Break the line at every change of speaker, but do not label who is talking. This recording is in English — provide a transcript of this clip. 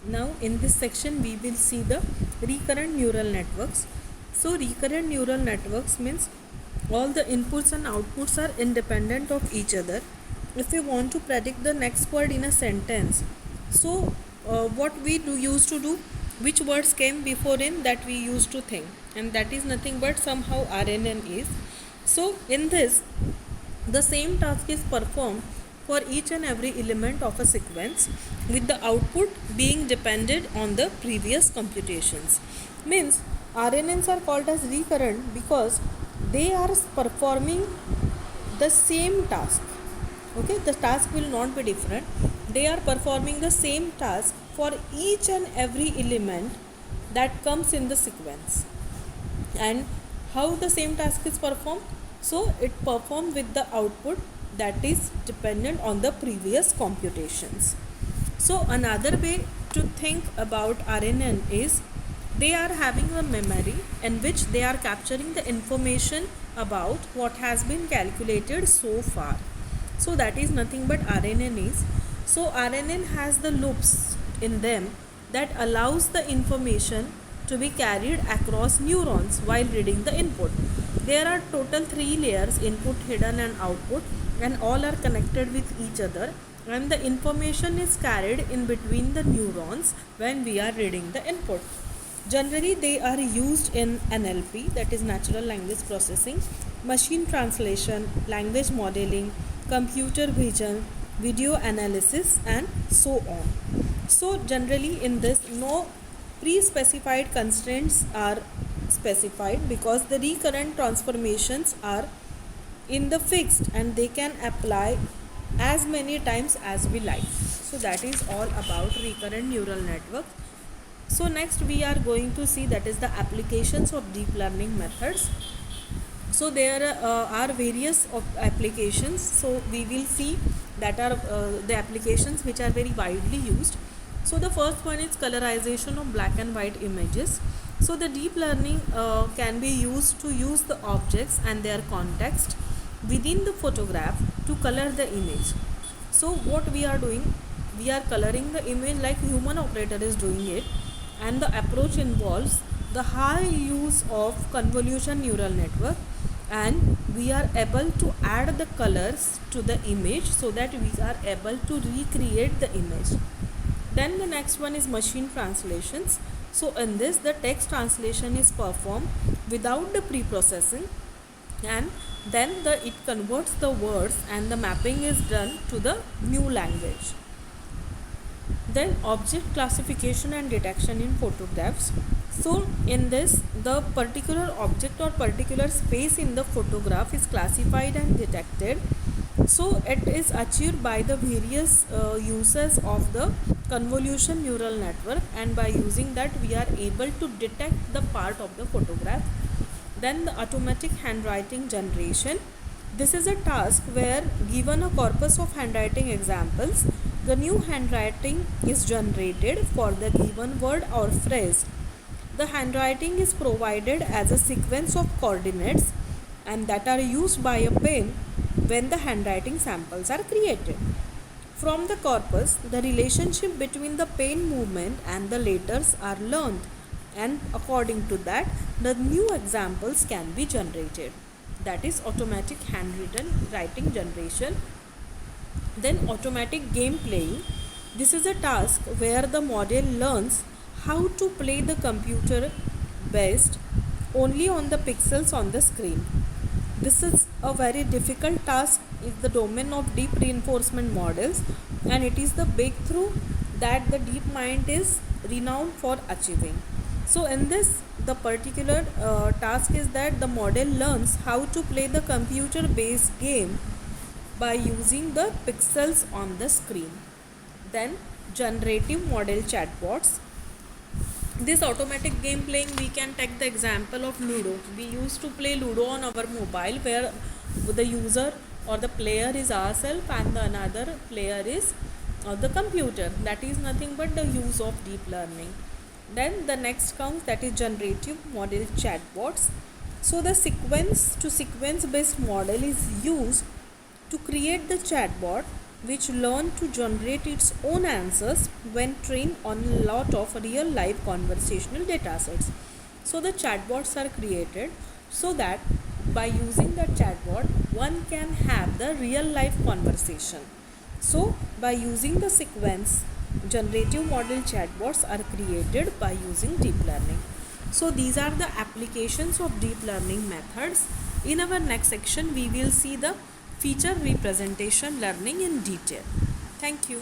Now in this section we will see the recurrent neural networks. So recurrent neural networks means all the inputs and outputs are independent of each other. If we want to predict the next word in a sentence, so what we used to do, which words came before in, that we used to think, and that is nothing but somehow RNN is. So in this, the same task is performed for each and every element of a sequence, with the output being dependent on the previous computations. Means RNNs are called as recurrent because they are performing the same task. Okay, the task will not be different. They are performing the same task for each and every element that comes in the sequence. And how the same task is performed? So it performed with the output that is dependent on the previous computations. So another way to think about RNN is they are having a memory in which they are capturing the information about what has been calculated so far. So that is nothing but RNN is. So RNN has the loops in them that allows the information to be carried across neurons while reading the input. There are total 3 layers: input, hidden and output, and all are connected with each other, and the information is carried in between the neurons when we are reading the input. Generally they are used in NLP, that is natural language processing, machine translation, language modeling, computer vision, video analysis and so on. So generally in this no pre-specified constraints are specified because the recurrent transformations are in the fixed and they can apply as many times as we like. So that is all about recurrent neural network. So next we are going to see that is the applications of deep learning methods. So there are various applications. So we will see that are the applications which are very widely used. So the first one is colorization of black and white images. So the deep learning can be used to use the objects and their context within the photograph to color the image. So what we are doing, we are coloring the image like human operator is doing it, and the approach involves the high use of convolution neural network, and we are able to add the colors to the image so that we are able to recreate the image. Then the next one is machine translations. So in this the text translation is performed without the pre-processing, and then it converts the words and the mapping is done to the new language. Then object classification and detection in photographs. So in this the particular object or particular space in the photograph is classified and detected. So it is achieved by the various uses of the convolution neural network, and by using that we are able to detect the part of the photograph. Then the automatic handwriting generation. This is a task where, given a corpus of handwriting examples, the new handwriting is generated for the given word or phrase. The handwriting is provided as a sequence of coordinates and that are used by a pen when the handwriting samples are created. From the corpus, the relationship between the pen movement and the letters are learned, and according to that, the new examples can be generated. That is automatic handwritten writing generation. Then automatic game playing. This is a task where the model learns how to play the computer based only on the pixels on the screen. This is a very difficult task in the domain of deep reinforcement models, and it is the breakthrough that the DeepMind is renowned for achieving. So in this the particular task is that the model learns how to play the computer based game by using the pixels on the screen. Then generative model chatbots. This automatic game playing, we can take the example of Ludo. We used to play Ludo on our mobile where the user or the player is ourselves and the another player is the computer. That is nothing but the use of deep learning. Then the next comes, that is generative model chatbots. So the sequence to sequence based model is used to create the chatbot which learn to generate its own answers when trained on a lot of real life conversational data sets. So the chatbots are created so that by using the chatbot one can have the real life conversation. So by using the sequence, generative model chatbots are created by using deep learning. So these are the applications of deep learning methods. In our next section we will see the feature representation learning in detail. Thank you.